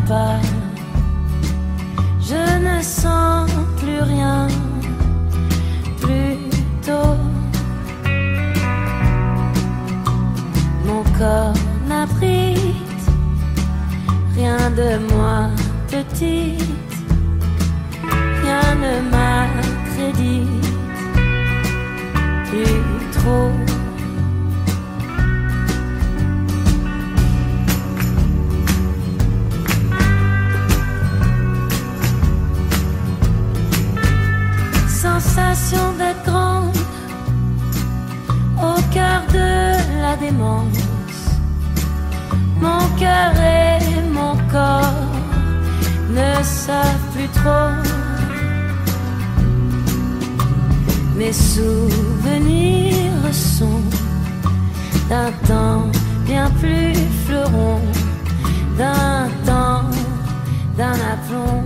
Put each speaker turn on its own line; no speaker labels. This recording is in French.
pas. Je ne sens plus rien, plutôt. Mon corps n'abrite rien de moi petite, rien ne m'accrédite plus trop. Sensation d'être grande au cœur de la démence. Mon cœur et mon corps ne savent plus trop. Mes souvenirs sont d'un temps bien plus fleuron, d'un temps, d'un aplomb.